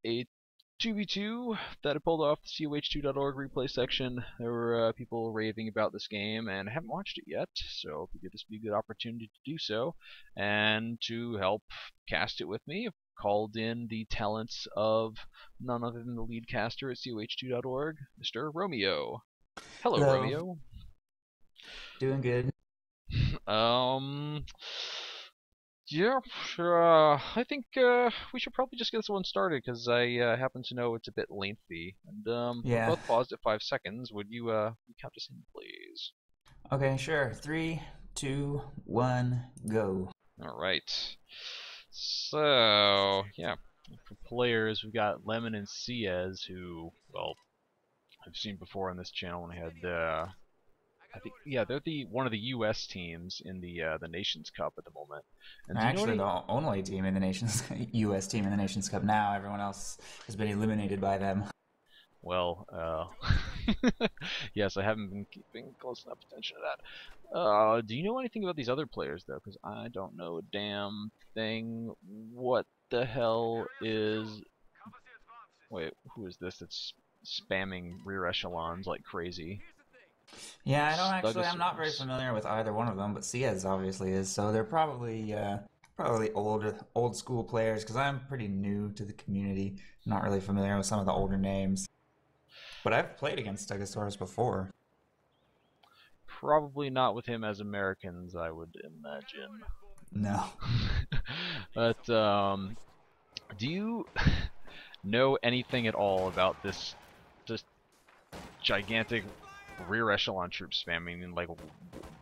a 2v2 that I pulled off the COH2.org replay section. There were people raving about this game, and I haven't watched it yet, so I figured this would be a good opportunity to do so. And to help cast it with me, I've called in the talents of none other than the lead caster at COH2.org, Mr. Romeo. Hello, Hello. Romeo. Doing good. Um, Yeah, I think we should probably just get this one started because I happen to know it's a bit lengthy. And we're Yeah. both paused at 5 seconds. Would you count us in, please? Okay, sure. Three, two, one, go. All right. So yeah, for players, we've got Lemon and Ciez, who, well, I've seen before on this channel when I had I think, yeah, they're one of the U.S. teams in the Nations Cup at the moment. And do you know Actually, any? the only team in the nation's U.S. team in the Nations Cup now. Everyone else has been eliminated by them. Well, yes, I haven't been keeping close enough attention to that. Do you know anything about these other players, though? Because I don't know a damn thing. What the hell is... Wait, who is this that's spamming rear echelons like crazy? Yeah, I don't actually. I'm not very Stugosaurus. familiar with either one of them, but Ciez obviously is. So they're probably old school players because I'm pretty new to the community. Not really familiar with some of the older names. But I've played against Stegosaurus before. Probably not with him as Americans, I would imagine. No. But, do you know anything at all about this just gigantic rear echelon troop spamming, and like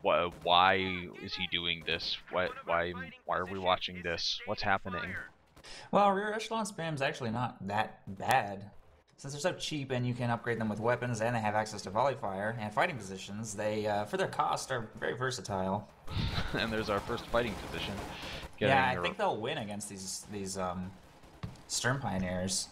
why is he doing this? Why are we watching this? What's happening? Well, rear echelon spam's actually not that bad. Since they're so cheap and you can upgrade them with weapons and they have access to volley fire and fighting positions, they, for their cost, are very versatile. And there's our first fighting position. Yeah, Getting I think they'll win against these Stern Pioneers.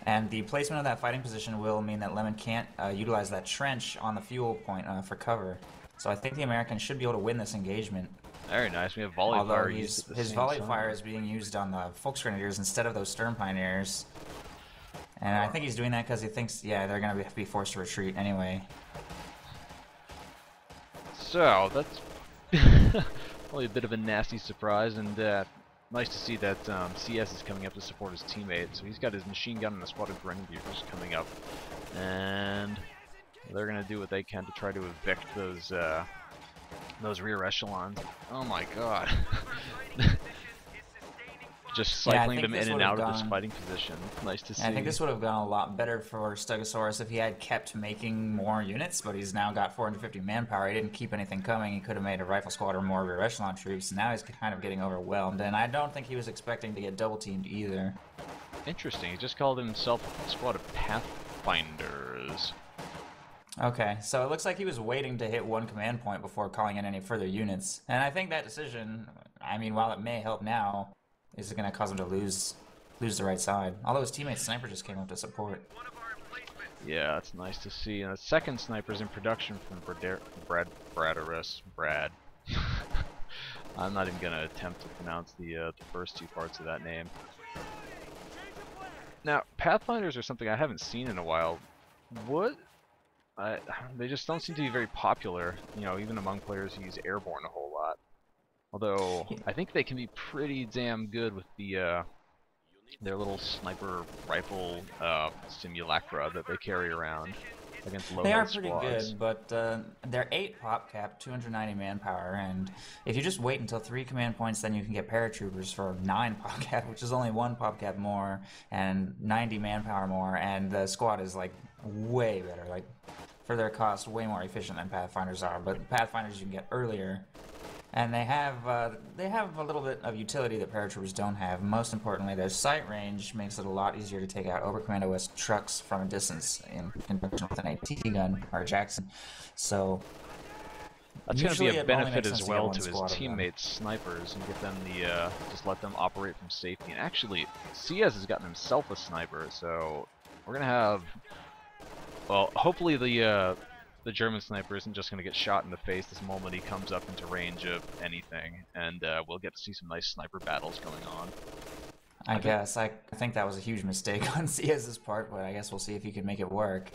And the placement of that fighting position will mean that Lemon can't utilize that trench on the fuel point for cover. So I think the Americans should be able to win this engagement. very nice. We have volley Although fire used at the his same volley time. fire is being used on the Volksgrenadiers instead of those Stern Pioneers. And I think he's doing that because he thinks, yeah, they're going to be forced to retreat anyway. So that's probably a bit of a nasty surprise, and nice to see that CS is coming up to support his teammate. So he's got his machine gun and a squad of grenadiers coming up, and they're gonna do what they can to try to evict those rear echelons. Oh my god. Just Yeah, I cycling think them this in and would have out of this gone. fighting position. Nice to see. I think this would have gone a lot better for Stegosaurus if he had kept making more units, but he's now got 450 manpower. He didn't keep anything coming. He could have made a rifle squad or more rear echelon troops. Now he's kind of getting overwhelmed, and I don't think he was expecting to get double teamed either. Interesting. He just called himself a squad of pathfinders. Okay, so it looks like he was waiting to hit one command point before calling in any further units. And I think that decision, I mean, while it may help now, is going to cause him to lose the right side. Although his teammate Sniper just came up to support. Yeah, it's nice to see. And the second sniper's in production from Brad. I'm not even gonna attempt to pronounce the first two parts of that name. Now, Pathfinders are something I haven't seen in a while. What? They just don't seem to be very popular, you know, even among players who use Airborne a whole lot. Although, I think they can be pretty damn good with their little sniper rifle simulacra that they carry around against They are low-health pretty squads. good, but they're 8 pop cap, 290 manpower, and if you just wait until 3 command points, then you can get paratroopers for 9 pop cap, which is only 1 pop cap more, and 90 manpower more, and the squad is like way better, like for their cost, way more efficient than Pathfinders are, but Pathfinders you can get earlier. And they have a little bit of utility that paratroopers don't have. Most importantly, their sight range makes it a lot easier to take out Oberkommando OS trucks from a distance in conjunction with an AT gun or a Jackson. So That's going to be usually a it only benefit makes as sense to get well one to his squad of them. teammates, snipers, and get them just let them operate from safety. And actually, CS has gotten himself a sniper, so we're going to have, well, hopefully the German sniper isn't just going to get shot in the face this moment he comes up into range of anything, and we'll get to see some nice sniper battles going on. I guess. I think that was a huge mistake on CIEZ's part, but I guess we'll see if he can make it work.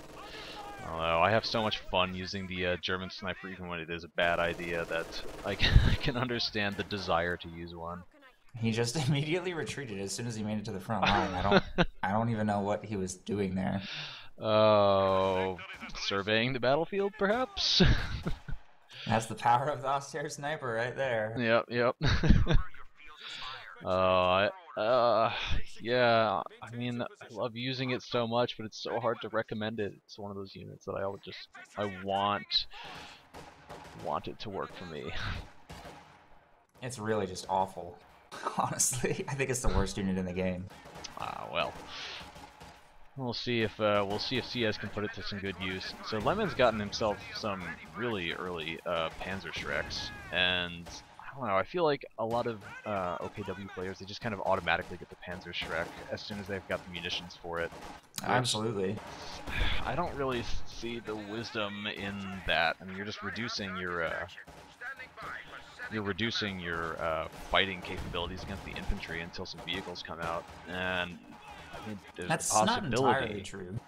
Although I have so much fun using the German sniper even when it is a bad idea that I can understand the desire to use one. He just immediately retreated as soon as he made it to the front line. I don't even know what he was doing there. Oh, surveying the battlefield, perhaps? That's the power of the austere sniper right there. Yep. Yeah, I mean, I love using it so much, but it's so hard to recommend it. It's one of those units that I want it to work for me. It's really just awful. Honestly, I think it's the worst unit in the game. Well, we'll see if CIEZ can put it to some good use. So Lemon's gotten himself some really early Panzer Shreks, and I don't know. I feel like a lot of OKW players, they just kind of automatically get the Panzer Shrek as soon as they've got the munitions for it. Absolutely. I don't really see the wisdom in that. I mean, you're just reducing your fighting capabilities against the infantry until some vehicles come out, and I mean, there's That's a possibility. not entirely true.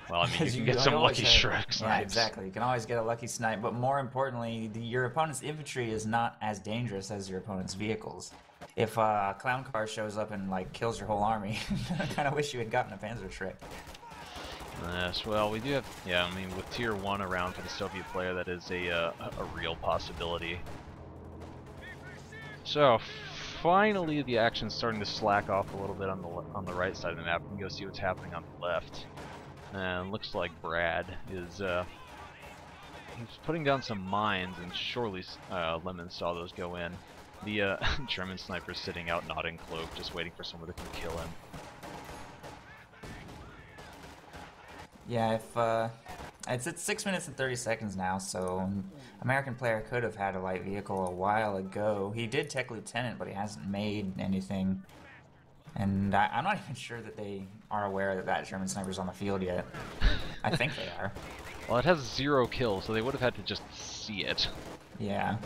Well, I mean, you can get some lucky Shrek snipes. Yeah, exactly. You can always get a lucky snipe, but more importantly, your opponent's infantry is not as dangerous as your opponent's vehicles. If a clown car shows up and like kills your whole army, I kind of wish you had gotten a Panzer Shrek. Yes, well, we do have. Yeah, I mean, with tier 1 around for the Soviet player, that is a real possibility. So, finally, the action's starting to slack off a little bit on the right side of the map. We can go see what's happening on the left. And looks like Brad is he's putting down some mines, and surely Lemon saw those go in. The German sniper's sitting out nodding cloak, just waiting for someone that can kill him. Yeah, if it's at 6 minutes and 30 seconds now, so American player could have had a light vehicle a while ago. He did tech lieutenant, but he hasn't made anything. And I'm not even sure that they are aware that that German sniper's on the field yet. I think they are. Well, it has 0 kills, so they would have had to just see it. Yeah.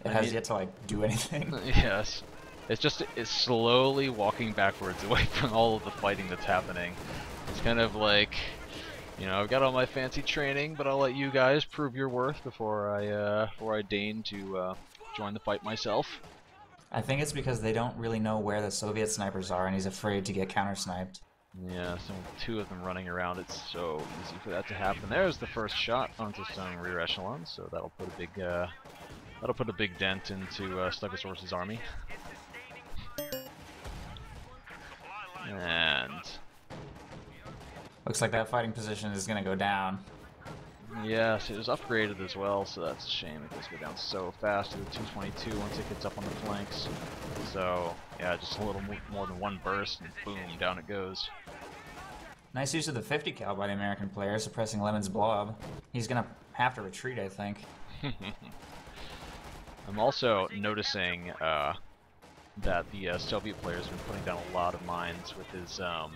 It has yet to, like, do anything. Yes. It's slowly walking backwards away from all of the fighting that's happening. It's kind of like, you know, I've got all my fancy training, but I'll let you guys prove your worth before I deign to join the fight myself. I think it's because they don't really know where the Soviet snipers are, and he's afraid to get counter-sniped. Yeah, so with 2 of them running around, it's so easy for that to happen. There's the first shot onto some rear echelon, so that'll put a big dent into Stugosaurus' army. And looks like that fighting position is going to go down. yes, it was upgraded as well, so that's a shame. It does go down so fast to the 222 once it gets up on the flanks. So yeah, just a little more than one burst, and boom, down it goes. Nice use of the 50 cal by the American player, suppressing Lemon's blob. He's going to have to retreat, I think. I'm also noticing that the Soviet player has been putting down a lot of mines with his, or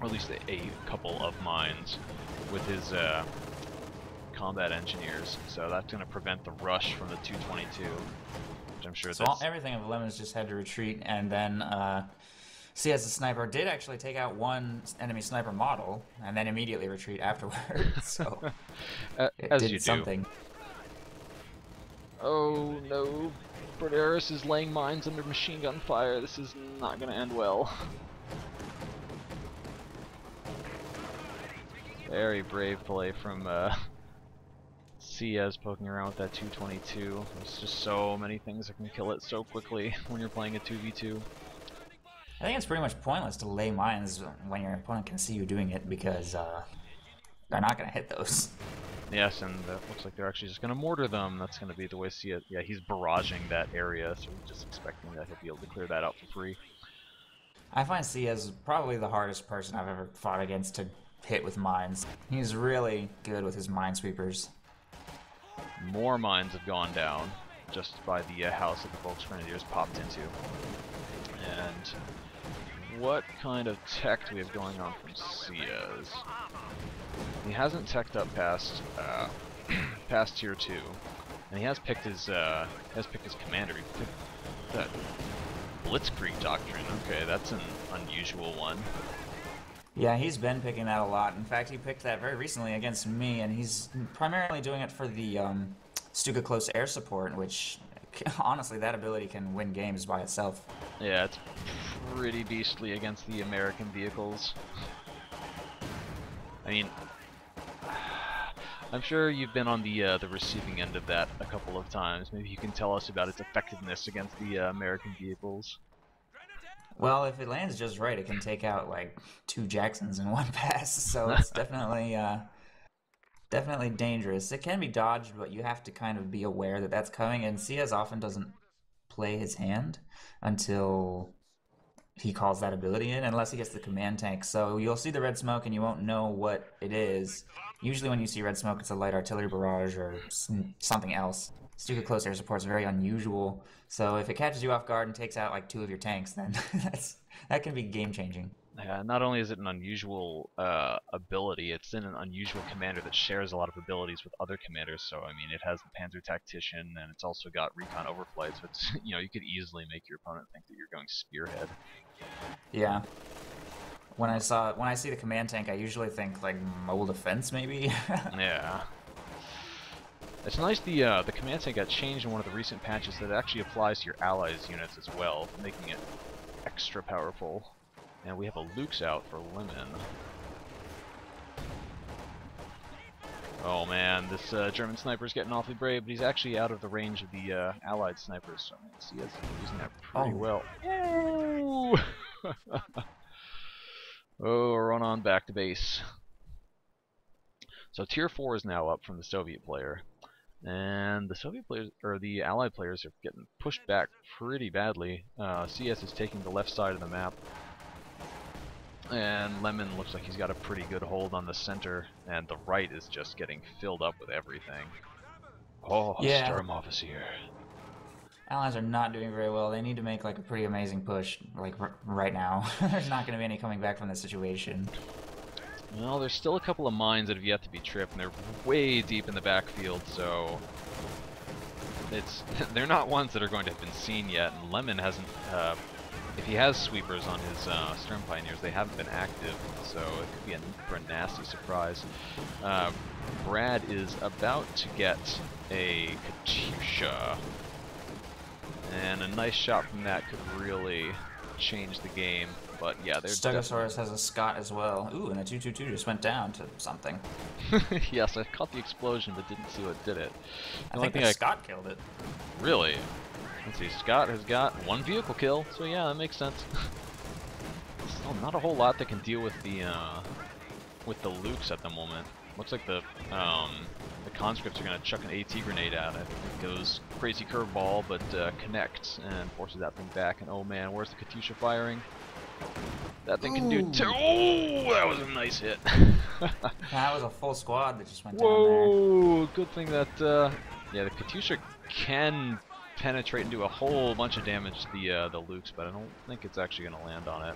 at least a couple of mines with his combat engineers. So that's going to prevent the rush from the 222, which I'm sure that's... everything of Lemon's just had to retreat, and then CIEZ the sniper did actually take out one enemy sniper model, and then immediately retreat afterwards. So it as did you something. Do. Oh no, Bradare is laying mines under machine gun fire. This is not going to end well. Very brave play from CIEZ poking around with that 222. There's just so many things that can kill it so quickly when you're playing a 2v2. I think it's pretty much pointless to lay mines when your opponent can see you doing it, because they're not going to hit those. Yes, and it looks like they're actually just going to mortar them. That's going to be the way CIEZ... Yeah, he's barraging that area, so we're just expecting that he'll be able to clear that out for free. I find CIEZ probably the hardest person I've ever fought against to hit with mines. He's really good with his minesweepers. More mines have gone down just by the house that the Volksgrenadiers popped into. And what kind of tech do we have going on from CIEZ? He hasn't teched up past past tier 2, and he has picked his commander. He picked that Blitzkrieg Doctrine. Okay, that's an unusual one. Yeah, he's been picking that a lot. In fact, he picked that very recently against me, and he's primarily doing it for the Stuga Close Air Support, which, honestly, that ability can win games by itself. Yeah, it's pretty beastly against the American vehicles. I mean, I'm sure you've been on the receiving end of that a couple of times. Maybe you can tell us about its effectiveness against the American vehicles. Well, if it lands just right, it can take out like 2 Jacksons in one pass, so it's definitely definitely dangerous. It can be dodged, but you have to kind of be aware that that's coming, and COH often doesn't play his hand until he calls that ability in, unless he gets the command tank. So you'll see the red smoke and you won't know what it is. Usually when you see red smoke, it's a light artillery barrage or something else. Stuka Close Air Support is very unusual, so if it catches you off guard and takes out like 2 of your tanks, then that can be game-changing. Yeah, not only is it an unusual ability, it's in an unusual commander that shares a lot of abilities with other commanders. So I mean, it has the Panzer Tactician, and it's also got Recon Overflight. So it's, you know, you could easily make your opponent think that you're going Spearhead. Yeah. When I see the command tank, I usually think like mobile defense, maybe. Yeah. It's nice the command tank got changed in one of the recent patches that it actually applies to your allies' units as well, making it extra powerful. And we have a Luke's out for Lemon. Oh man, this German sniper's getting awfully brave, but he's actually out of the range of the allied snipers, so COH is using that pretty well. Ooh! Oh, run on back to base. So tier 4 is now up from the Soviet player. And the Soviet players, or the Allied players, are getting pushed back pretty badly. COH is taking the left side of the map. And Lemon looks like he's got a pretty good hold on the center, and the right is just getting filled up with everything. Oh, yeah. Sturmoffizier. Allies are not doing very well. They need to make like a pretty amazing push, like right now. There's not going to be any coming back from this situation. Well, there's still a couple of mines that have yet to be tripped, and they're way deep in the backfield, so they're not ones that are going to have been seen yet. And Lemon hasn't. If he has sweepers on his Sturm Pioneers, they haven't been active, so it could be a nasty surprise. Brad is about to get a Katyusha, and a nice shot from that could really change the game. But yeah, there's Stugosaurus has a Scott as well. Ooh, and the 222 just went down to something. Yes, I caught the explosion, but didn't see what did it. I think the Scott killed it. Really? Let's see, Scott has got 1 vehicle kill, so yeah, that makes sense. Still not a whole lot that can deal with the Lukes at the moment. Looks like the conscripts are gonna chuck an AT grenade at it. It goes crazy curveball, but connects and forces that thing back. And oh man, where's the Katyusha firing? That thing can do oh, that was a nice hit. That was a full squad that just went down there. Whoa, good thing that yeah, the Katyusha can penetrate and do a whole bunch of damage to the Lukes, but I don't think it's actually going to land on it.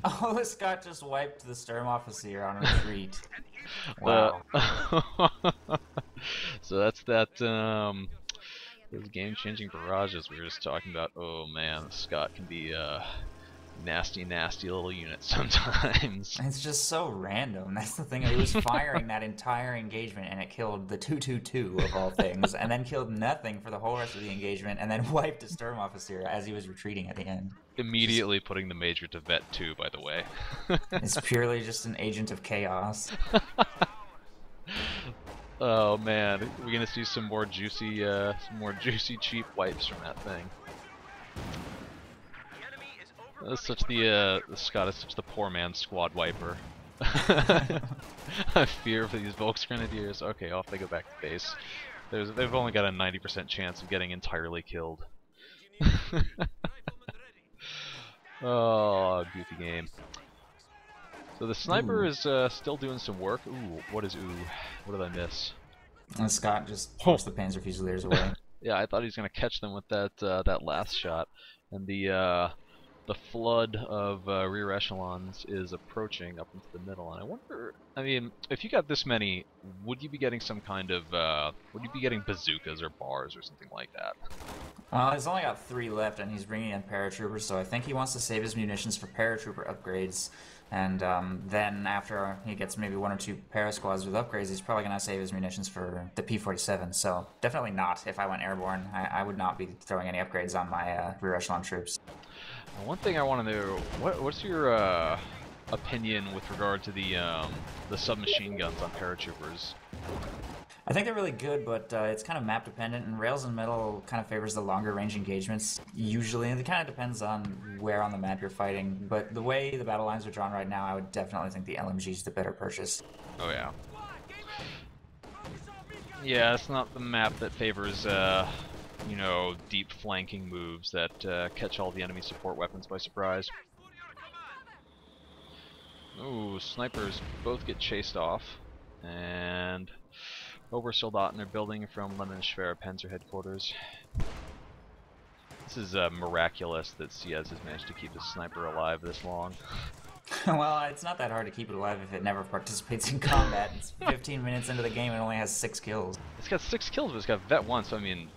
Oh, the Scott just wiped the Sturmoffizier on retreat. Wow. So that's that. Those game-changing barrages we were just talking about. Oh man, Scott can be nasty little unit sometimes. It's just so random. That's the thing. It was firing that entire engagement, and it killed the 222 of all things, and then killed nothing for the whole rest of the engagement, and then wiped a Sturmoffizier as he was retreating at the end. Immediately putting the Major to Vet 2, by the way. It's purely just an agent of chaos. Oh man, we're gonna see some more juicy cheap wipes from that thing. Such the Scott is such the poor man's squad wiper. I fear for these Volksgrenadiers. Okay, off they go back to base. They've only got a 90% chance of getting entirely killed. Oh, goofy game. So the sniper is still doing some work. Ooh, what is ooh? What did I miss? And Scott just forced the Panzer Fusiliers away. Yeah, I thought he was gonna catch them with that that last shot, and the the flood of rear echelons is approaching up into the middle, and I wonder, I mean, if you got this many, would you be getting some kind of, would you be getting bazookas or bars or something like that? He's only got 3 left, and he's bringing in paratroopers, so I think he wants to save his munitions for paratrooper upgrades. And then after he gets maybe 1 or 2 para squads with upgrades, he's probably going to save his munitions for the P-47. So definitely not if I went airborne. I would not be throwing any upgrades on my rear echelon troops. One thing I want to know, what's your opinion with regard to the submachine guns on paratroopers? I think they're really good, but it's kind of map dependent, and Rails and Metal kind of favors the longer range engagements, usually, and it kind of depends on where on the map you're fighting, but the way the battle lines are drawn right now, I would definitely think the LMG is the better purchase. Oh yeah. Yeah, it's not the map that favors, you know, deep flanking moves that catch all the enemy support weapons by surprise. Ooh, snipers both get chased off, and Obersoldaten are building from Lemon Schwer Panzer headquarters. This is miraculous that CIEZ has managed to keep his sniper alive this long. Well, it's not that hard to keep it alive if it never participates in combat. It's 15 minutes into the game and only has 6 kills. It's got 6 kills, but it's got Vet 1, so I mean,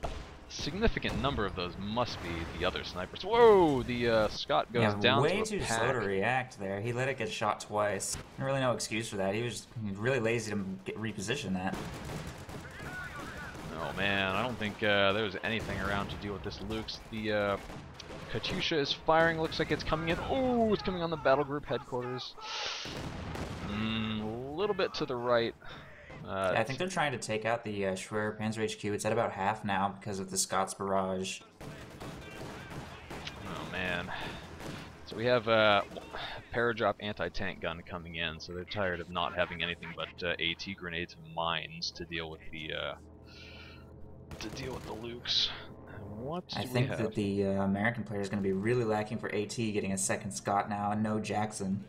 a significant number of those must be the other snipers. Whoa! The Scott goes down way to a too pack. slow to react there. He let it get shot twice. Really no excuse for that. He was really lazy to reposition that. Oh man, I don't think there was anything around to deal with this Luke's. The Katyusha is firing, looks like it's coming in. Oh, it's coming on the battle group headquarters. A little bit to the right. Yeah, I think they're trying to take out the Schwer Panzer HQ. It's at about half now because of the Scots barrage. Oh man. So we have Paradrop anti-tank gun coming in, so they're tired of not having anything but AT grenades and mines to deal with the Lukes. I think that the American player is going to be really lacking for AT, getting a second Scott now and no Jackson.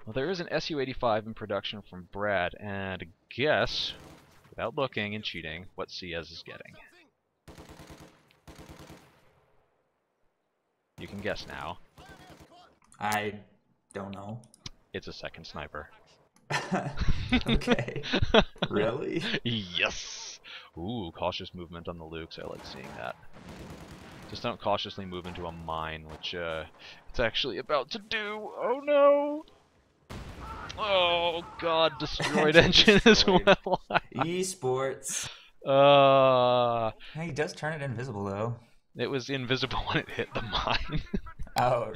Well, there is an Su-85 in production from Brad, and guess, without looking and cheating, what CIEZ is getting. You can guess now. I don't know. It's a second sniper. Okay. Really? Yes! Ooh, cautious movement on the Lukes. I like seeing that. Just don't cautiously move into a mine, which it's actually about to do. Oh no! Oh god, destroyed engine as well. Esports. He does turn it invisible though. It was invisible when it hit the mine. Oh,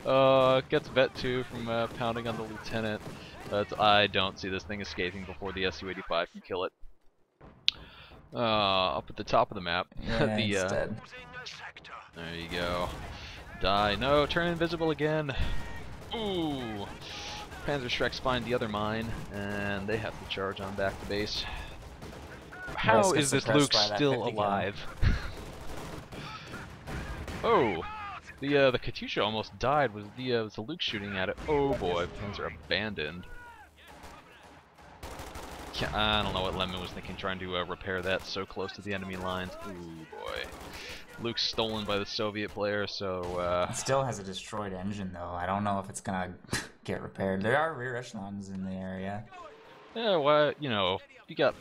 really? Gets Vet 2 from pounding on the lieutenant. But I don't see this thing escaping before the Su-85 can kill it. Up at the top of the map. Yeah, it's dead. There you go. Die. No, turn invisible again. Ooh. Panzerschrecks find the other mine, and they have to charge on back to base. How is this Luke still alive? Oh, the Katyusha almost died. Was the Luke shooting at it? Oh boy, Panzer abandoned. I don't know what Lemon was thinking, trying to repair that so close to the enemy lines. Ooh boy, Luke's stolen by the Soviet player, so. It still has a destroyed engine though. I don't know if it's gonna get repaired. There are rear echelons in the area. Yeah, well, you know, you got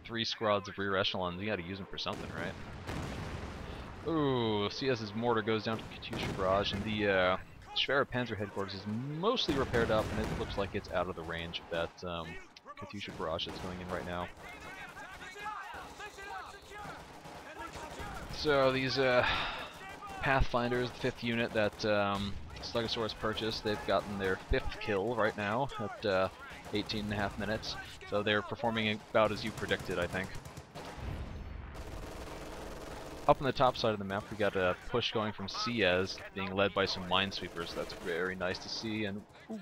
3 squads of rear echelons, you gotta use them for something, right? Ooh, CS's mortar goes down to Katyusha barrage, and the Schwer Panzer headquarters is mostly repaired up, and it looks like it's out of the range of that Katyusha barrage that's going in right now. So these Pathfinders, the 5th unit that Stugosaurus purchased, they've gotten their 5th kill right now at 18.5 minutes. So they're performing about as you predicted, I think. Up on the top side of the map, we got a push going from CIEZ, being led by some minesweepers. That's very nice to see, and ooh,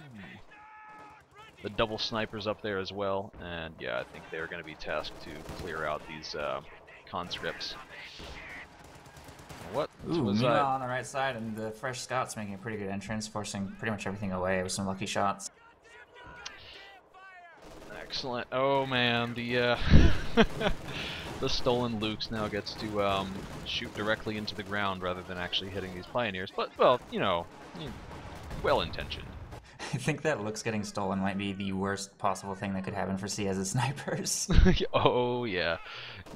the double snipers up there as well. And yeah, I think they're going to be tasked to clear out these conscripts. What was that? On the right side, and the fresh Scots making a pretty good entrance, forcing pretty much everything away with some lucky shots. Excellent. Oh man, the the stolen Lukes now gets to shoot directly into the ground rather than actually hitting these pioneers. But, well, you know, well-intentioned. I think that Luke's getting stolen might be the worst possible thing that could happen for CIEZ's snipers. Oh, yeah.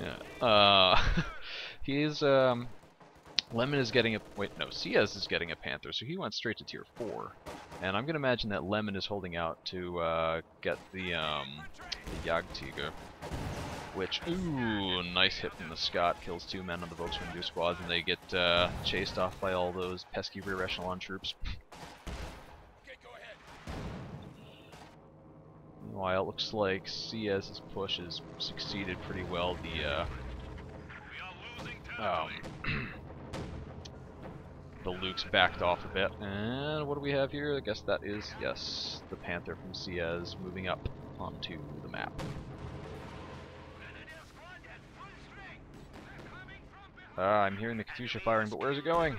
Yeah. He's, Lemon is getting a... Wait, no, CIEZ is getting a Panther, so he went straight to tier 4. And I'm going to imagine that Lemon is holding out to get the Jagdtiger. Which, ooh, nice hit from the Scott. Kills 2 men on the Volkswagen squad, and they get chased off by all those pesky rear echelon troops. Meanwhile, it looks like CIEZ's push has succeeded pretty well. The Luke's backed off a bit. And what do we have here? I guess that is, yes, the Panther from CIEZ moving up onto the map. I'm hearing the Katyusha firing, but where's it going?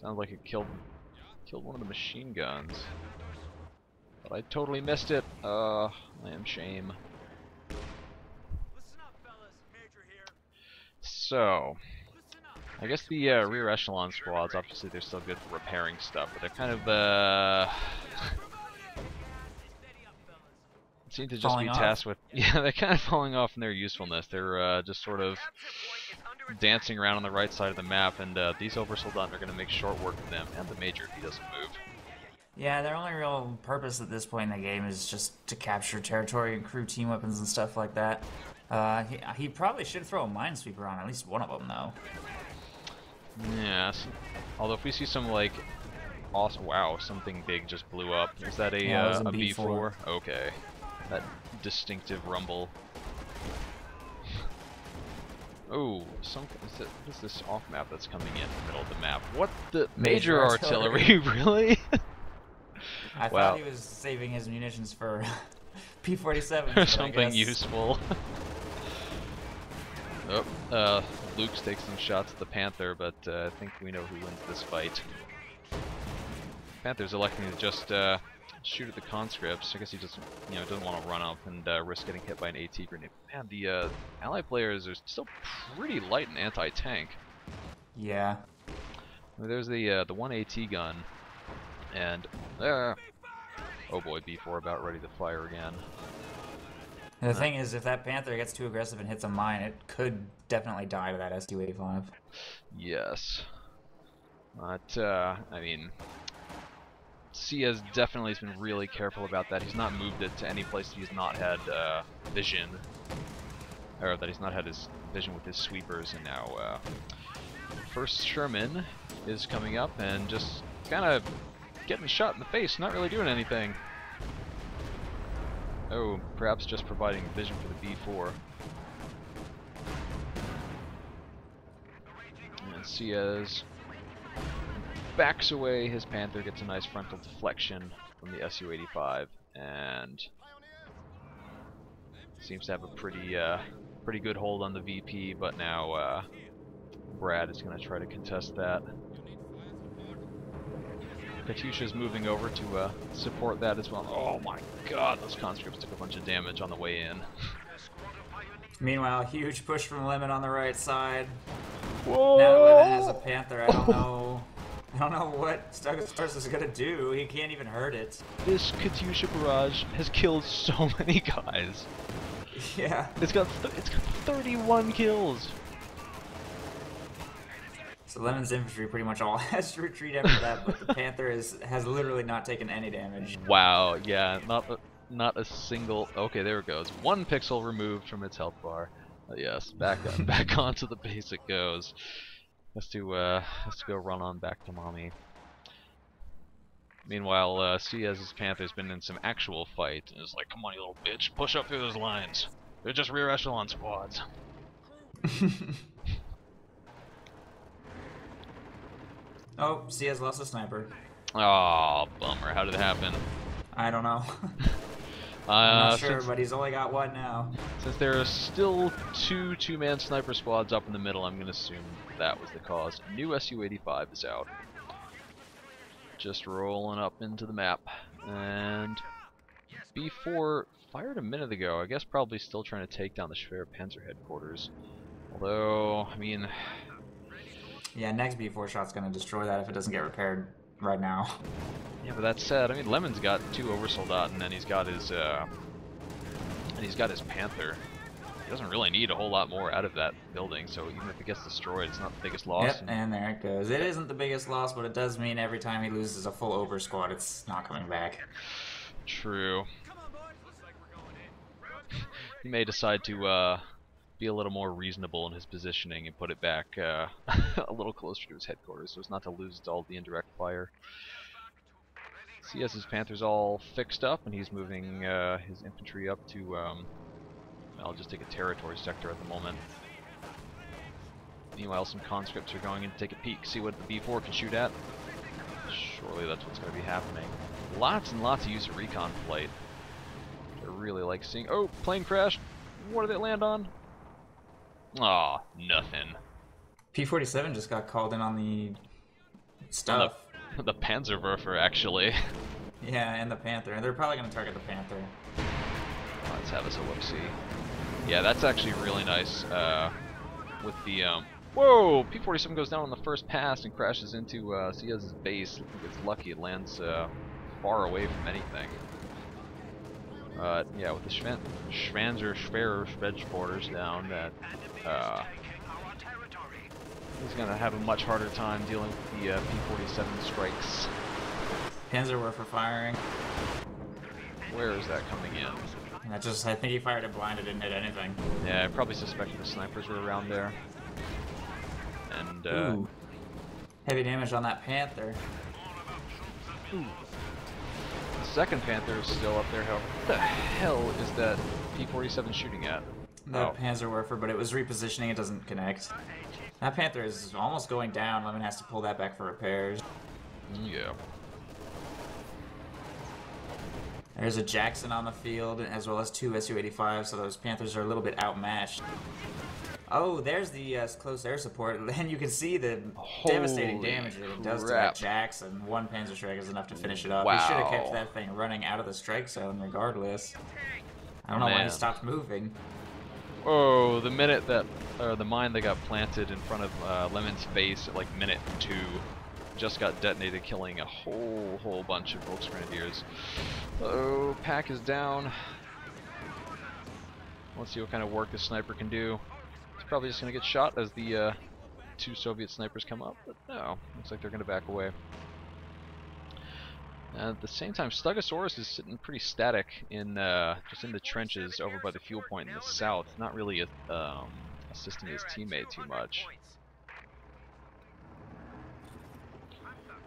Sounds like it killed one of the machine guns. But I totally missed it. I am shame. So, I guess the rear echelon squads, obviously they're still good for repairing stuff, but they're kind of seem to just be tasked with, yeah, they're kind of falling off in their usefulness. They're just sort of dancing around on the right side of the map, and these Oversoldaten are going to make short work of them, and the Major if he doesn't move. Yeah, their only real purpose at this point in the game is just to capture territory and crew team weapons and stuff like that. He probably should throw a minesweeper on at least one of them, though. Yes. Although if we see some, like, awesome... Wow, something big just blew up. Is that a, yeah, a B4? Okay. That distinctive rumble. Oh, what is this off map that's coming in the middle of the map? What the... Major artillery, really? I thought he was saving his munitions for P-47s. Or something useful. Oh, Luke's takes some shots at the Panther, but I think we know who wins this fight. Panther's electing to just shoot at the conscripts. I guess he just, doesn't want to run up and risk getting hit by an AT grenade. Man, the ally players are still pretty light in anti-tank. Yeah. There's the one AT gun, and oh boy, B4 about ready to fire again. The thing is, if that Panther gets too aggressive and hits a mine, it could definitely die to that S-285. Yes. But, I mean, CIEZ definitely has been really careful about that. He's not moved it to any place that he's not had vision, or that he's not had his vision with his sweepers, and now first Sherman is coming up and just kind of getting shot in the face, not really doing anything. Oh, perhaps just providing vision for the B4. And CIEZ backs away. His Panther gets a nice frontal deflection from the Su-85, and seems to have a pretty good hold on the VP. But now Brad is going to try to contest that. Katyusha's moving over to support that as well. Oh my god, those conscripts took a bunch of damage on the way in. Meanwhile, huge push from Lemon on the right side. Whoa! Now Lemon has a Panther. I don't know what Stugosaurus is gonna do. He can't even hurt it. This Katyusha barrage has killed so many guys. Yeah. It's got 31 kills. So Lemon's infantry pretty much all has to retreat after that, but the Panther has literally not taken any damage. Wow, yeah, not a single. Okay, there it goes. 1 pixel removed from its health bar. Yes, back onto the base it goes. Has to go run on back to mommy. Meanwhile, CIEZ's Panther's been in some actual fight and is like, "Come on, you little bitch, push up through those lines. They're just rear echelon squads." Oh, CIEZ lost a sniper. Oh, bummer. How did it happen? I don't know. I'm not sure, but he's only got 1 now. Since there are still 2 two-man sniper squads up in the middle, I'm going to assume that was the cause. New Su-85 is out. Just rolling up into the map. And B4 fired a minute ago. I guess probably still trying to take down the Schwer Panzer headquarters. Although, I mean... Yeah, next B4 shot's gonna destroy that if it doesn't get repaired right now. Yeah, but that said, I mean, Lemon's got 2 Oversoldaten, and he's got his Panther. He doesn't really need a whole lot more out of that building, so even if it gets destroyed, it's not the biggest loss. Yep, and there it goes. It isn't the biggest loss, but it does mean every time he loses a full over squad, it's not coming back. True. He may decide to be a little more reasonable in his positioning and put it back a little closer to his headquarters, so as not to lose all the indirect fire. CS's Panther's all fixed up, and he's moving his infantry up to, I'll just take a territory sector at the moment. Meanwhile, some conscripts are going in to take a peek, see what the B4 can shoot at. Surely that's what's going to be happening. Lots and lots of user recon flight. I really like seeing... Oh, plane crashed! What did it land on? Aw, nothing. P-47 just got called in on the stuff. The Panzerwerfer, actually. Yeah, and the Panther. And they're probably going to target the Panther. Let's have us a look-see. Yeah, that's actually really nice. With the, Whoa! P-47 goes down on the first pass and crashes into CIEZ's base. I think it's lucky it lands far away from anything. Yeah, with the Schwer headquarters down, that he's gonna have a much harder time dealing with the P-47 strikes. Panzerwerfer firing. Where is that coming in? I think he fired it blind, it didn't hit anything. Yeah, I probably suspected the snipers were around there. And, Ooh. Heavy damage on that Panther. Ooh. The second Panther is still up there, however. What the hell is that P-47 shooting at? The Panzerwerfer, but it was repositioning, it doesn't connect. That Panther is almost going down, Lemon has to pull that back for repairs. Yeah. There's a Jackson on the field, as well as 2 Su-85, so those Panthers are a little bit outmatched. Oh, there's the close air support, and you can see the devastating damage that it does to that Jackson. 1 Panzerschreck is enough to finish it up. Wow. He should have kept that thing running out of the strike zone regardless. I don't know why he stopped moving. Oh, the minute that, the mine that got planted in front of Lemon's base at like minute 2 just got detonated, killing a whole bunch of Volksgrenadiers. Oh, pack is down. Let's see what kind of work this sniper can do. He's probably just going to get shot as the 2 Soviet snipers come up, but no, looks like they're going to back away. At the same time, Stugosaurus is sitting pretty static in just in the trenches over by the fuel point in the south, not really assisting his teammate too much.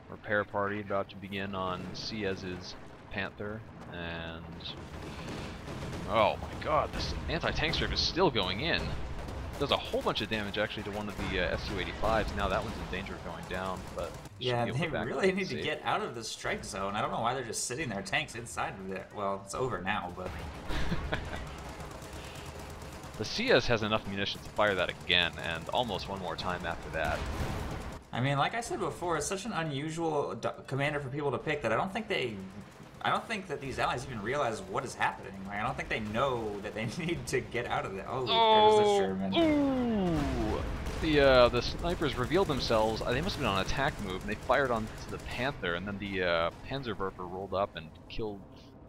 Repair party about to begin on CIEZ's Panther, and oh my god, this anti-tank strip is still going in. Does a whole bunch of damage actually to one of the Su-85s. Now that one's in danger of going down, but yeah, they really need to get out of the strike zone. I don't know why they're just sitting there. Tanks inside of it. Well, it's over now, but the CIEZ has enough munitions to fire that again, and almost one more time after that. I mean, like I said before, it's such an unusual commander for people to pick that I don't think that these allies even realize what is happening. Like, I don't think they know that they need to get out of there. Oh, there's the Sherman. Ooh! The snipers revealed themselves. They must have been on an attack move, and they fired onto the Panther, and then the Panzerwerfer rolled up and killed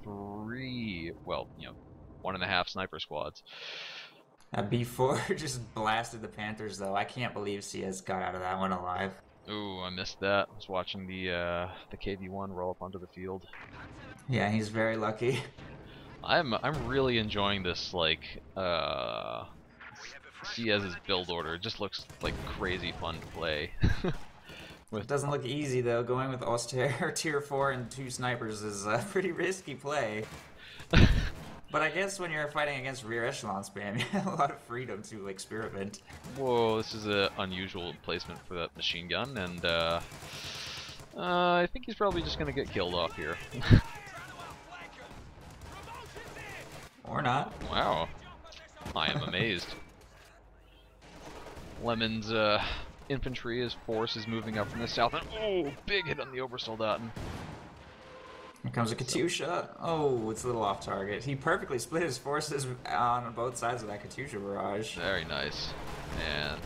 3, well, 1.5 sniper squads. B4 just blasted the Panthers, though. I can't believe CIEZ got out of that one alive. Ooh, I missed that. I was watching the KV-1 roll up onto the field. Yeah, he's very lucky. I'm really enjoying this, like, CIEZ's build order. It just looks like crazy fun to play. It doesn't look easy, though. Going with Austere Tier 4 and 2 snipers is a pretty risky play. But I guess when you're fighting against rear echelon spam, you have a lot of freedom to experiment. Whoa, this is an unusual placement for that machine gun, and I think he's probably just going to get killed off here. Or not. Wow. I am amazed. Lemon's infantry, his force, is moving up from the south, and oh, big hit on the Obersoldaten. Here comes a Katyusha. Oh, it's a little off target. He perfectly split his forces on both sides of that Katyusha barrage. Very nice. And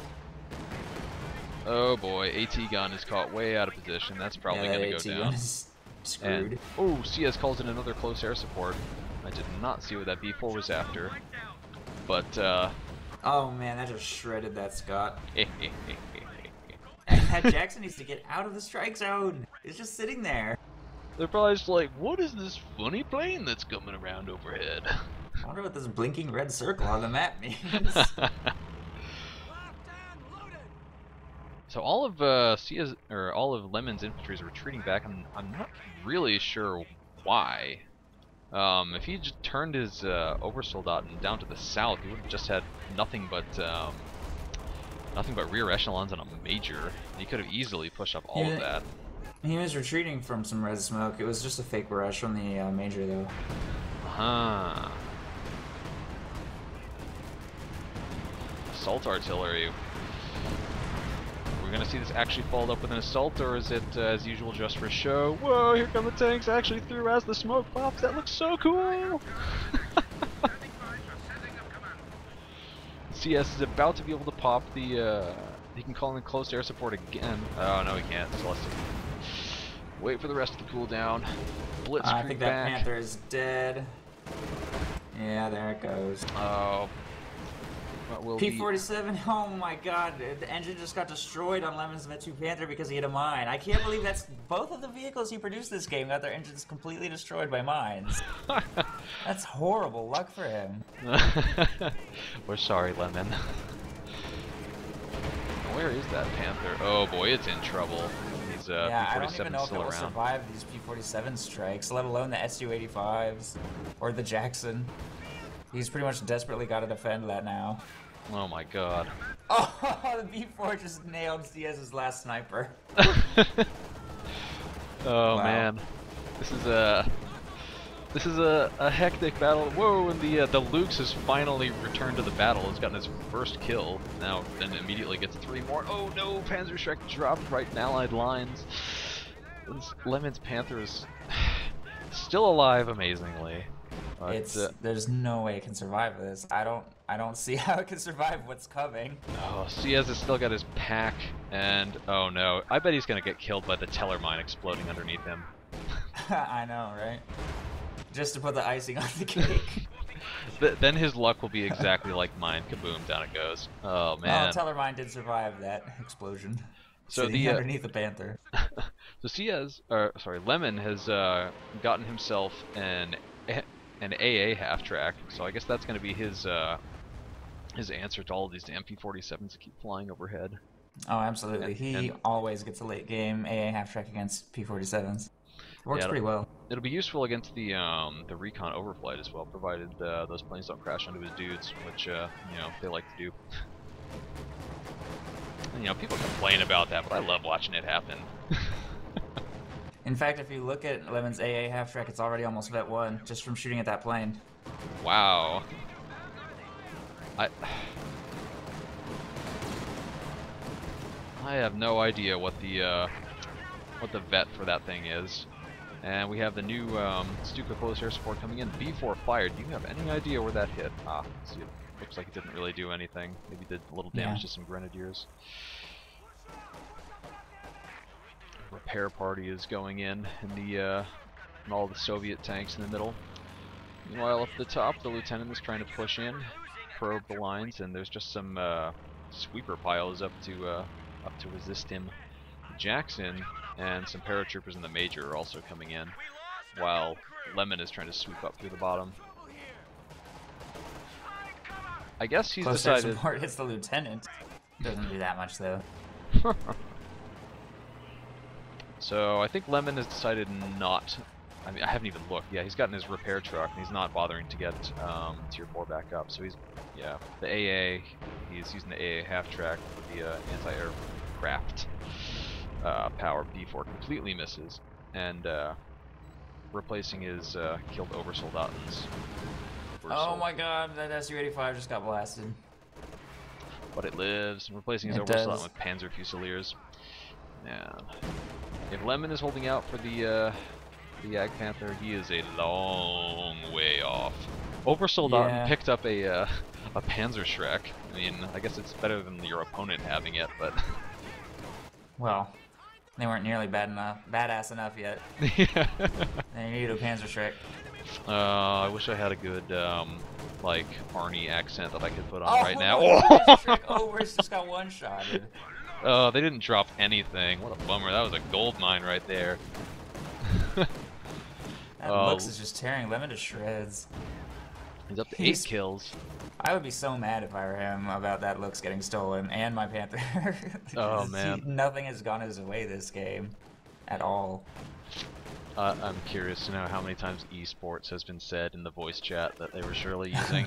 oh boy, AT gun is caught way out of position. That's probably Yeah, going that to go AT down. gun is screwed. And, oh, COH2 calls in another close air support. I did not see what that B4 was after. But, oh man, that just shredded that Scott. That Jackson needs to get out of the strike zone. He's just sitting there. They're probably just like, what is this funny plane that's coming around overhead? I wonder what this blinking red circle on the map means. So all of all of Lemon's infantry is retreating back, and I'm not really sure why. If he just turned his Obersoldaten down to the south, he would have just had nothing but rear echelons and a major. He could have easily pushed up all of that. He was retreating from some red smoke. It was just a fake barrage from the major, though. Huh. Assault artillery. We're gonna see this actually followed up with an assault, or is it as usual just for show? Whoa! Here come the tanks actually through as the smoke pops. That looks so cool. CS is about to be able to pop the. He can call in close air support again. Oh no, he can't. Celestic. Wait for the rest of the cooldown. Blitzkrieg I think that back. Panther is dead. Yeah, there it goes. Oh. What will P-47, oh my god, the engine just got destroyed on Lemon's V2 Panther because he hit a mine. I can't believe that's both of the vehicles he produced this game got their engines completely destroyed by mines. That's horrible luck for him. We're sorry, Lemon. Where is that Panther? Oh boy, it's in trouble. He's yeah, I don't P-47 even know if it still will around. survive these P-47 strikes, let alone the Su-85s or the Jackson. He's pretty much desperately got to defend that now. Oh my god. Oh, the B4 just nailed Ciez's last sniper. Oh wow. man, this is a hectic battle. Whoa! And the Lukes has finally returned to the battle. He's gotten his first kill. Now then immediately gets 3 more. Oh no! Panzerschreck dropped right in Allied lines. Lemon's Panther is still alive, amazingly. It's there's no way it can survive this. I don't see how it can survive what's coming. Oh, Ciez has still got his pack, and oh no, I bet he's gonna get killed by the Teller mine exploding underneath him. I know, right? Just to put the icing on the cake. Then his luck will be exactly like mine. Kaboom, down it goes. Oh man. Oh, Teller mine did survive that explosion. So sitting underneath the Panther. So Lemon has gotten himself an AA half track, so I guess that's going to be his answer to all of these damn P-47s that keep flying overhead. Oh, absolutely. He always gets a late game AA half track against P-47s. Works pretty well. It'll be useful against the recon overflight as well, provided those planes don't crash onto his dudes, which you know, they like to do. And, you know, people complain about that, but I love watching it happen. In fact, if you look at Lemon's AA half track, it's already almost vet 1 just from shooting at that plane. Wow. I have no idea what the vet for that thing is. And we have the new Stuka close air support coming in. B4 fired. Do you have any idea where that hit? Ah, see, it looks like it didn't really do anything. Maybe did a little damage to some grenadiers. Repair party is going in all the Soviet tanks in the middle. Meanwhile, up at the top, the lieutenant is trying to push in, probe the lines, and there's just some sweeper piles up to resist him. Jackson and some paratroopers in the major are also coming in, while Lemon is trying to sweep up through the bottom. I guess he's decided. Close air support hits the lieutenant. Doesn't do that much though. So I think Lemon has decided not. I mean, I haven't even looked. Yeah, he's gotten his repair truck, and he's not bothering to get Tier 4 back up. So he's, yeah, the AA. He's using the AA half track for the anti-aircraft power. B4 completely misses, and replacing his killed Obersoldatens. Oh my god, that Su-85 just got blasted. But it lives, and replacing his Obersoldaten with Panzer Fusiliers. Yeah. If Lemon is holding out for the the Jagdpanther. He is a long way off. Oversoldaten Yeah. picked up a Panzerschreck. I mean, I guess it's better than your opponent having it, but Well, they weren't nearly badass enough yet. yeah. They needed a Panzerschreck. I wish I had a good like Arnie accent that I could put on Oh, right now. Panzerschreck. Oh, Wehr's just got one-shotted. They didn't drop anything. What a bummer. That was a gold mine right there. That Lux is just tearing Lemon to shreds. He's up to 8 kills. I would be so mad if I were him about that Lux getting stolen and my Panther. Oh man. Nothing has gone his way this game. At all. I'm curious to know how many times esports has been said in the voice chat that they were surely using.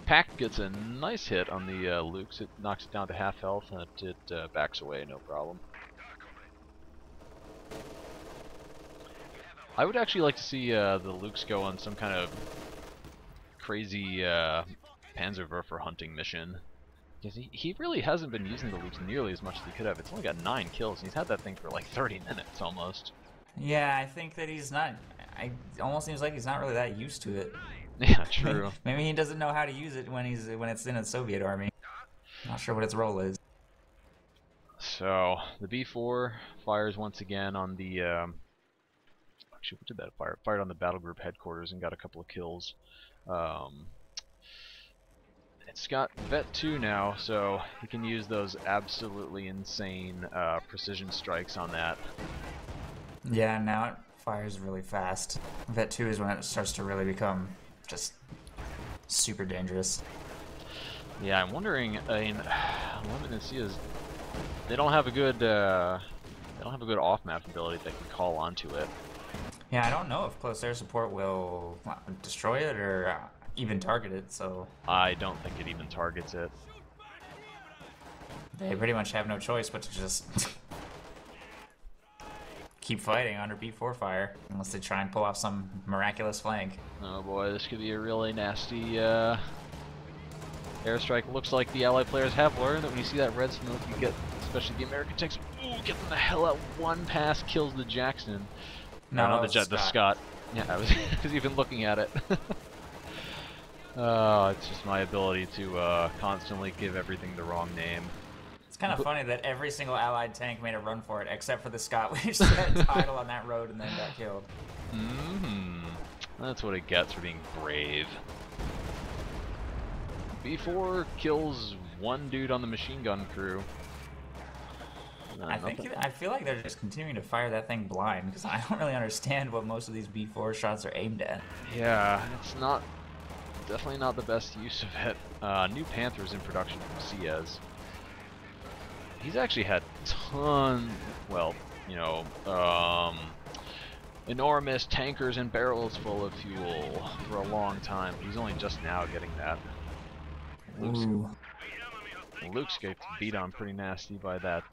Pack gets a nice hit on the Lukes. It knocks it down to half health and it backs away, no problem. I would actually like to see the Lukes go on some kind of crazy Panzerwerfer hunting mission. Because he really hasn't been using the Lukes nearly as much as he could have. It's only got 9 kills, and he's had that thing for like 30 minutes almost. Yeah, I think that he's not... It almost seems like he's not really that used to it. Yeah, true. Maybe he doesn't know how to use it when it's in a Soviet army. Not sure what its role is. So, the B4 fires once again on the... actually, what did that fire? It fired on the battle group headquarters and got a couple of kills. It's got Vet 2 now, so you can use those absolutely insane precision strikes on that. Yeah, now it fires really fast. Vet 2 is when it starts to really become just super dangerous. Yeah, I'm wondering. I mean, Lemon and COH2, they don't have a good off-map ability that can call onto it. Yeah, I don't know if close air support will destroy it or even target it, so... I don't think it even targets it. They pretty much have no choice but to just keep fighting under B4 fire, unless they try and pull off some miraculous flank. Oh boy, this could be a really nasty airstrike. Looks like the Allied players have learned that when you see that red smoke, you get, especially the American tanks, ooh, get them the hell out. One pass kills the Jackson. No, not the Scott. Yeah, I was even looking at it. It's just my ability to constantly give everything the wrong name. It's kind of funny that every single Allied tank made a run for it, except for the Scott, which set idle on that road and then got killed. That's what it gets for being brave. B4 kills one dude on the machine gun crew. I feel like they're just continuing to fire that thing blind, because I don't really understand what most of these B4 shots are aimed at. Yeah, it's definitely not the best use of it. New Panther's in production from CEZ. He's actually had enormous tankers and barrels full of fuel for a long time. He's only just now getting that. Luke's gets beat on pretty nasty by that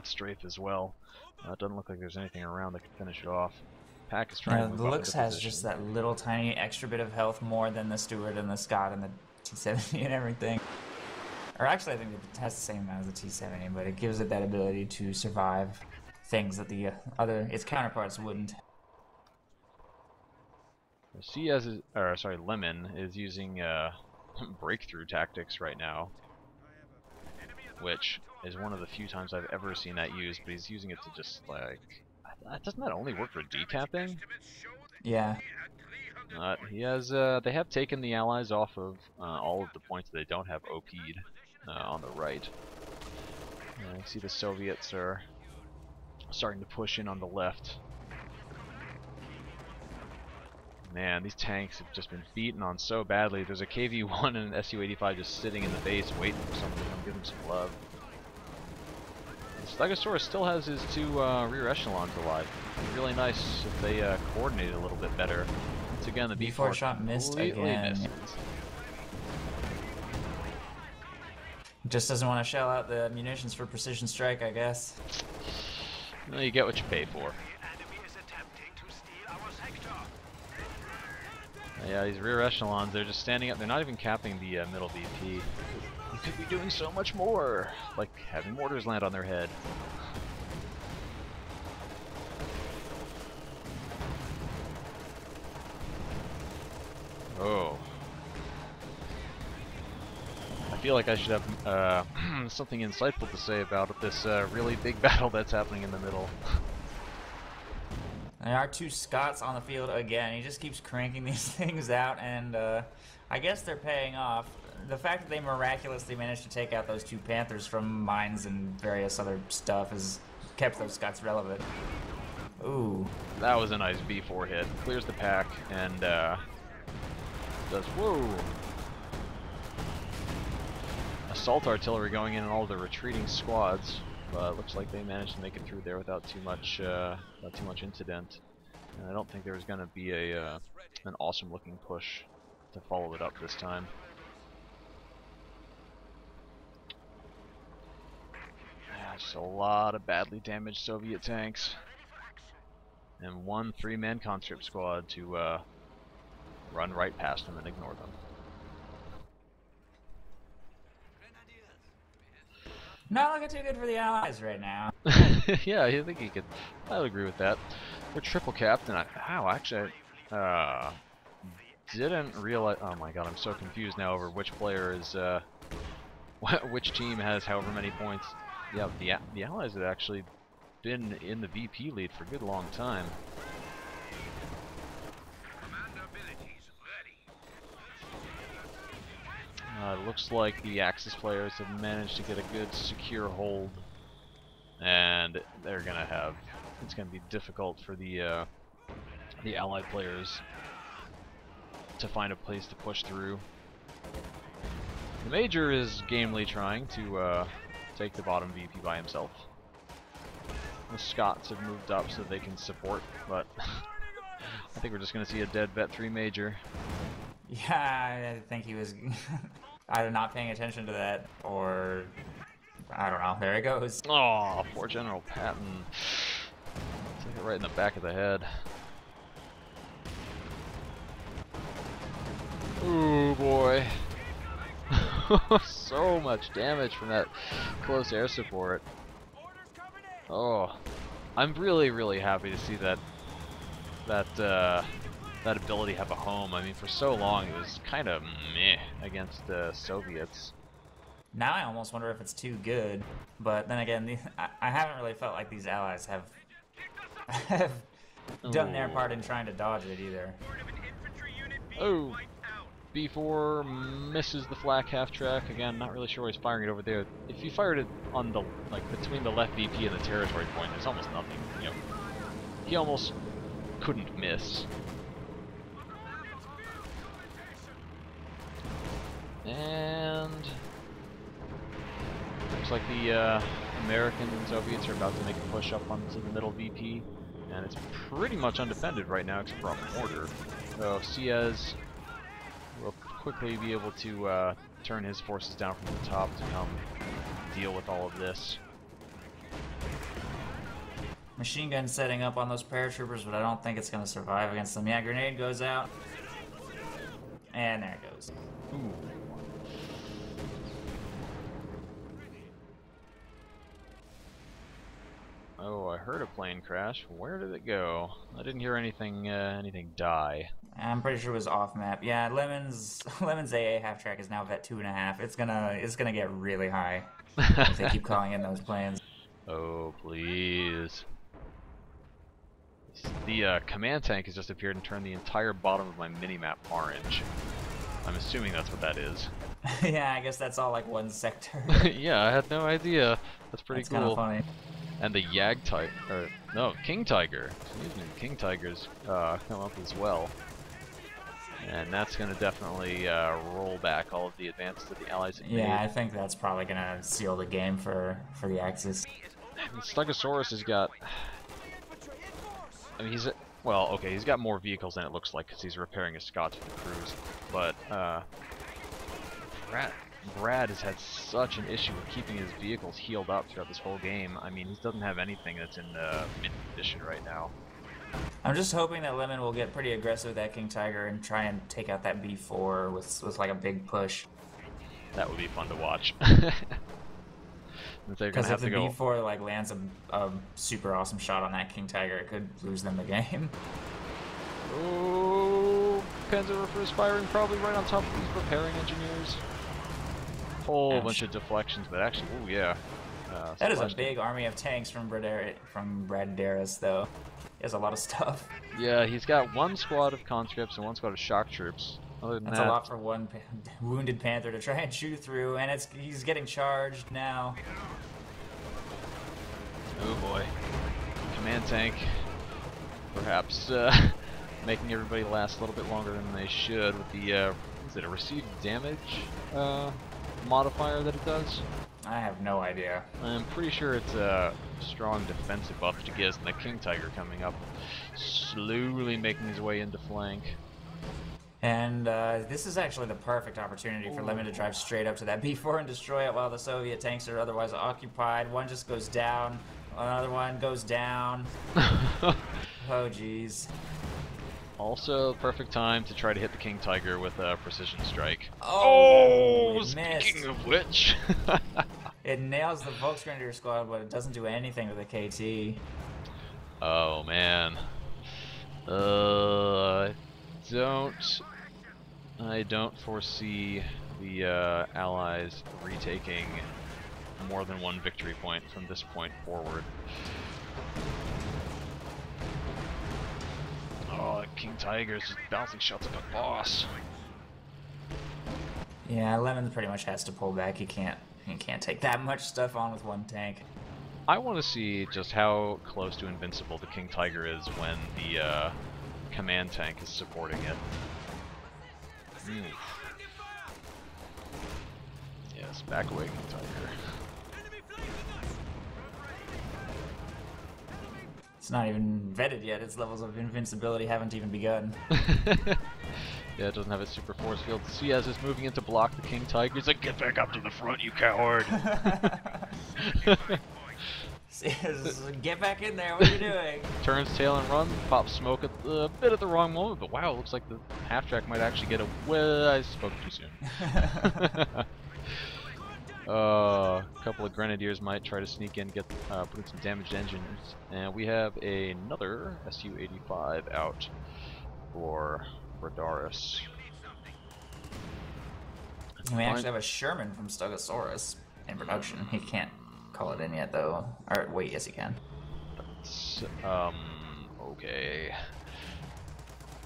strafe as well. It doesn't look like there's anything around that can finish it off. Pack is trying to move the up Lux into has position. just that little tiny extra bit of health more than the Stewart and the Scott and the T70 and everything. Or actually, I think it has the same amount as the T70, but it gives it that ability to survive things that the its counterparts wouldn't. Lemon is using breakthrough tactics right now, which is one of the few times I've ever seen that used, but he's using it to just like... Doesn't that only work for decapping? Yeah. They have taken the Allies off of all of the points that they don't have OP'd on the right. You see the Soviets are starting to push in on the left. Man, these tanks have just been beaten on so badly. There's a KV-1 and an Su-85 just sitting in the base waiting for someone to come give them some love. Stugosaurus still has his 2 rear echelons alive. It'd be really nice if they coordinated a little bit better. Once again, the B4 shot missed completely again. misses. Just doesn't want to shell out the munitions for precision strike, I guess. Well, you get what you pay for. Yeah, these rear echelons, they're just standing up. They're not even capping the middle VP. You could be doing so much more, like having mortars land on their head. feel like I should have something insightful to say about this really big battle that's happening in the middle. There are two Scots on the field again. He just keeps cranking these things out, and I guess they're paying off. The fact that they miraculously managed to take out those two Panthers from mines and various other stuff has kept those Scots relevant. Ooh. That was a nice B4 hit. Clears the pack and does whoa. Assault artillery going in all the retreating squads, but looks like they managed to make it through there without too much incident. And I don't think there was going to be an awesome looking push to follow it up this time. Yeah, just a lot of badly damaged Soviet tanks. And one 3-man conscript squad to run right past them and ignore them. Not looking too good for the Allies right now. Yeah, I think he could. I would agree with that. We're triple capped, and actually, didn't realize. Oh my god, I'm so confused now over which player is, which team has however many points. Yeah, the Allies have actually been in the VP lead for a good long time. It looks like the Axis players have managed to get a good secure hold, and they're gonna have. It's gonna be difficult for the Allied players to find a place to push through. The Major is gamely trying to take the bottom VP by himself. The Scots have moved up so they can support, but I think we're just gonna see a dead vet 3 Major. Yeah, I think he was either not paying attention to that, or I don't know. There it goes. Oh, poor General Patton. Took it right in the back of the head. Ooh boy. So much damage from that close air support. Oh, I'm really happy to see that ability have a home. I mean, for so long it was kind of meh against the Soviets. Now I almost wonder if it's too good, but then again, I haven't really felt like these Allies have done their part in trying to dodge it either. Oh, B4 misses the flak half track. Again, not really sure why he's firing it over there. If you fired it on the between the left VP and the territory point, there's almost nothing. You know, he almost couldn't miss. And looks like the American and Soviets are about to make a push up onto the middle VP, and it's pretty much undefended right now except for a mortar. So CIEZ will quickly be able to turn his forces down from the top to come deal with all of this. Machine gun setting up on those paratroopers, but I don't think it's going to survive against them. Yeah, grenade goes out, and there it goes. Ooh. Oh, I heard a plane crash. Where did it go? I didn't hear anything die. I'm pretty sure it was off map. Yeah, Lemon's AA half track is now vet 2.5. It's gonna get really high if they keep calling in those planes. Oh please! The command tank has just appeared and turned the entire bottom of my minimap orange. I'm assuming that's what that is. Yeah, I guess that's all like one sector. Yeah, I had no idea. That's pretty cool. That's kind of funny. And the King Tiger. Excuse me, King Tiger's come up as well. And that's going to definitely roll back all of the advances that the Allies have made. Yeah, I think that's probably going to seal the game for the Axis. Stugosaurus has got... I mean, he's got more vehicles than it looks like because he's repairing his Scots for the cruise. But Brad has had such an issue with keeping his vehicles healed up throughout this whole game. I mean, he doesn't have anything that's in mint condition right now. I'm just hoping that Lemon will get pretty aggressive with that King Tiger and try and take out that B4 with like a big push. That would be fun to watch. Because if the B4 like lands a super awesome shot on that King Tiger, it could lose them the game. Oh, Panzer is firing probably right on top of these repairing engineers. whole Ouch. bunch of deflections, but actually, oh yeah. That is a big army of tanks from Bradare, though. He has a lot of stuff. Yeah, he's got one squad of conscripts and one squad of shock troops. Other than That's that, a lot for one wounded panther to try and shoot through, and he's getting charged now. oh boy. Command tank, perhaps making everybody last a little bit longer than they should with the, is it a received damage modifier that it does? I have no idea. I'm pretty sure it's a strong defensive buff to Giz, and the King Tiger coming up, slowly making his way into flank. And this is actually the perfect opportunity for Lemon to drive straight up to that B4 and destroy it while the Soviet tanks are otherwise occupied. One just goes down, another one goes down. Oh jeez. Also, perfect time to try to hit the King Tiger with a precision strike. Oh, speaking of which. It nails the Volksgrenadier squad, but it doesn't do anything with the KT. Oh man. I don't foresee the Allies retaking more than one victory point from this point forward. Oh, King Tiger's just bouncing shots up at boss. Yeah, Lemon pretty much has to pull back. He can't take that much stuff on with one tank. I want to see just how close to invincible the King Tiger is when the command tank is supporting it. Yes, back away, King Tiger. It's not even vetted yet. Its levels of invincibility haven't even begun. Yeah, it doesn't have a super force field. CEZ is moving in to block the King Tiger. He's like, get back up to the front, you coward! Get back in there, what are you doing? Turns tail and runs, pops smoke at a bit at the wrong moment, but wow, it looks like the half-track might actually get a... Well, I spoke too soon. A couple of Grenadiers might try to sneak in, get putting some damaged engines. And we have another Su-85 out for Bradare. We actually have a Sherman from Stugosaurus in production. He can't call it in yet, though. Or wait, yes, he can. Okay.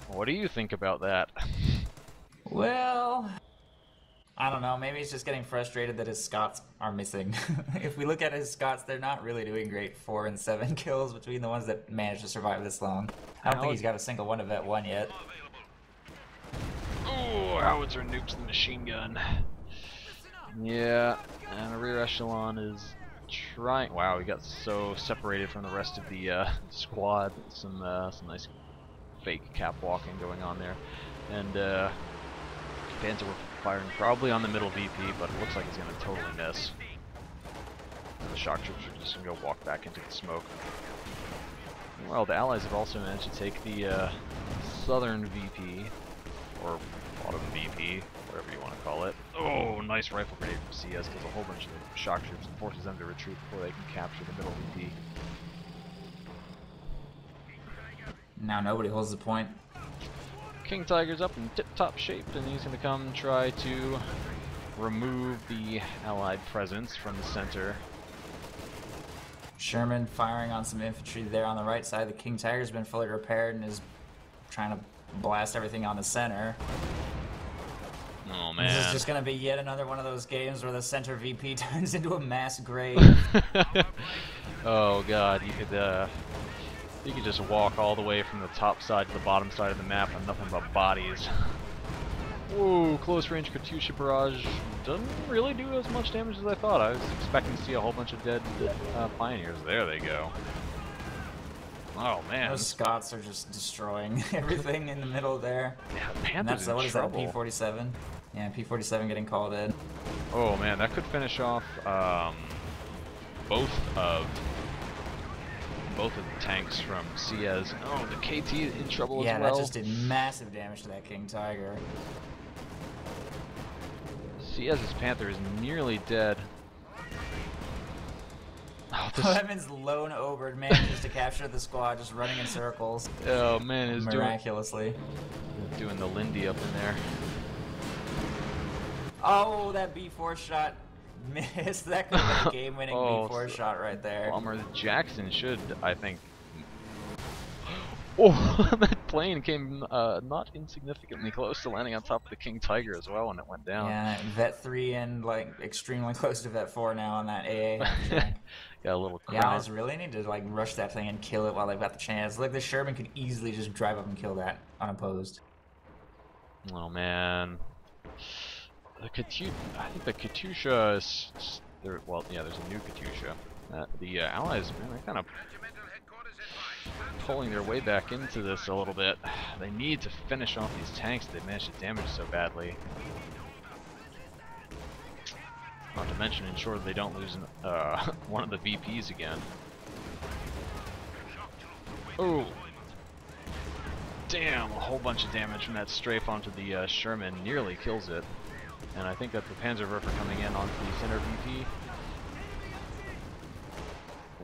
What do you think about that? Well, I don't know. Maybe he's just getting frustrated that his Scots are missing. If we look at his Scots, they're not really doing great. 4 and 7 kills between the ones that managed to survive this long. I don't think he's got a single one of that one yet. Oh, howitzer nukes the machine gun. Yeah, and the rear echelon is trying. Wow, he got so separated from the rest of the squad. Some nice fake cap walking going on there, and Panther were firing probably on the middle VP, but it looks like he's gonna totally miss. And the shock troops are just gonna go walk back into the smoke. Well, the Allies have also managed to take the southern VP, or bottom VP, whatever you want to call it. Oh, nice rifle grenade from CEZ, does a whole bunch of shock troops and forces them to retreat before they can capture the middle VP. Now nobody holds the point. King Tiger's up in tip-top shape, and he's going to come try to remove the Allied presence from the center. Sherman firing on some infantry there on the right side. The King Tiger's been fully repaired and is trying to blast everything on the center. Oh man. This is just going to be yet another one of those games where the center VP turns into a mass grave. Oh god, you could just walk all the way from the top side to the bottom side of the map and nothing but bodies. Whoa, close range Katyusha barrage doesn't really do as much damage as I thought. I was expecting to see a whole bunch of dead pioneers. There they go. Oh man. Those Scots are just destroying everything in the middle there. Yeah, And Panther's that's, in what is that, trouble. P-47? Yeah, P-47 getting called in. Oh man, that could finish off both of the tanks from CEZ. Oh, the KT in trouble as well. Yeah, that just did massive damage to that King Tiger. CEZ's Panther is nearly dead. Oh, this... Lemon's lone Oberd manages to capture the squad just running in circles. Oh man, is miraculously doing the Lindy up in there. Oh, that B4 shot missed. That could have been a game-winning Oh, B4 shot right there. Bummer. Jackson should, I think. Oh, that plane came not insignificantly close to landing on top of the King Tiger as well when it went down. Yeah, Vet 3 and like extremely close to Vet 4 now on that AA half track. Got a little crown. Yeah, I just really need to like rush that thing and kill it while they've got the chance. Like the Sherman could easily just drive up and kill that unopposed. Oh man, I think the Katyusha is there. Well, yeah, there's a new Katyusha. The Allies, man, they're kind of pulling their way back into this a little bit. They need to finish off these tanks they managed to damage so badly. Not to mention ensure that they don't lose one of the VPs again. Oh! Damn, a whole bunch of damage from that strafe onto the Sherman nearly kills it. And I think that's the Panzerwerfer coming in onto the center VP.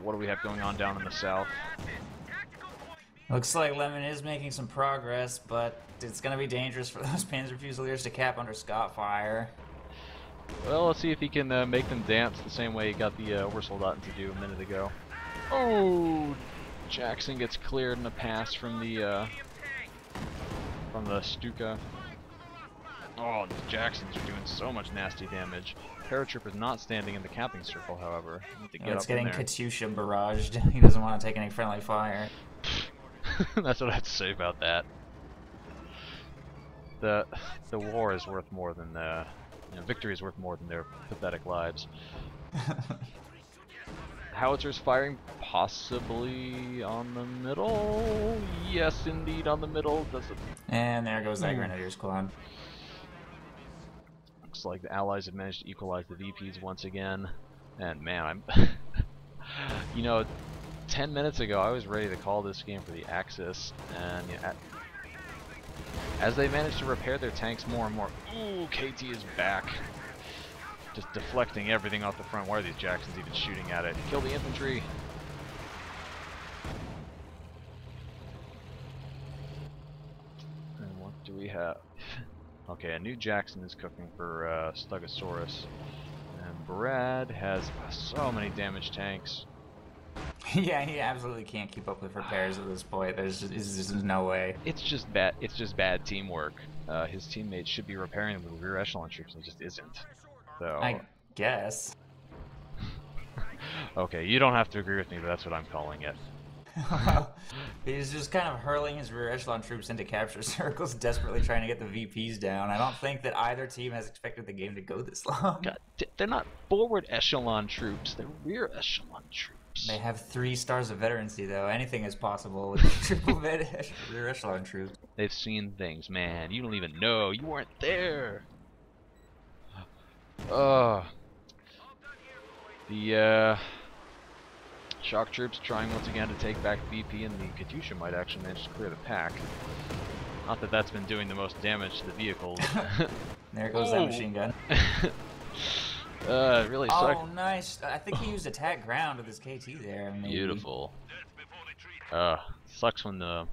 What do we have going on down in the south? Looks like Lemon is making some progress, but it's going to be dangerous for those Panzer Fusiliers to cap under Scott fire. Well, let's see if he can make them dance the same way he got the Obersoldaten to do a minute ago. Oh! Jackson gets cleared in a pass from the Stuka. Oh, the Jacksons are doing so much nasty damage. Paratrooper's not standing in the capping circle, however. Need to get It's up getting in there. Katyusha barraged. He doesn't want to take any friendly fire. That's what I have to say about that. The war is worth more than victory is worth more than their pathetic lives. Howitzers firing possibly on the middle. Yes, indeed, on the middle. Does it? And there goes that Grenadier squad. Looks like the Allies have managed to equalize the VPs once again. And man, I'm you know, 10 minutes ago I was ready to call this game for the Axis, and as they manage to repair their tanks more and more. Ooh, KT is back. Just deflecting everything off the front. Why are these Jacksons even shooting at it? Kill the infantry. And what do we have? Okay, a new Jackson is cooking for Stugosaurus. And Brad has so many damaged tanks. Yeah, he absolutely can't keep up with repairs at this point. There's just no way. It's just bad. It's just bad teamwork. His teammates should be repairing them with rear echelon troops, and he just isn't. So I guess. Okay, you don't have to agree with me, but that's what I'm calling it. He's just kind of hurling his rear echelon troops into capture circles, desperately trying to get the VPs down. I don't think that either team has expected the game to go this long. God, they're not forward echelon troops. They're rear echelon troops. They have 3 stars of veterancy, though. Anything is possible with triple rear echelon troops. They've seen things, man. You don't even know. You weren't there. The shock troops trying once again to take back VP, and the Katyusha might actually manage to clear the pack. Not that that's been doing the most damage to the vehicles. There goes that machine gun. It really sucked. Oh, nice. I think he used attack ground with his KT there. Maybe. Beautiful. Sucks when the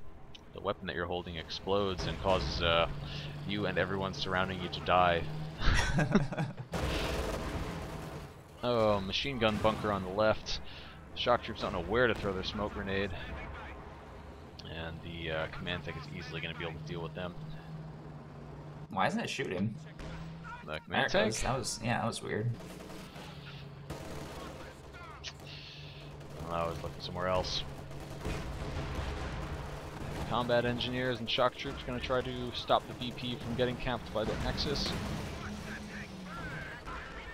weapon that you're holding explodes and causes you and everyone surrounding you to die. Oh, machine gun bunker on the left. Shock troops don't know where to throw their smoke grenade. And the command tank is easily going to be able to deal with them. Why isn't it shooting? The command tank? That was weird. I was looking somewhere else. Combat engineers and shock troops going to try to stop the VP from getting capped by the Nexus.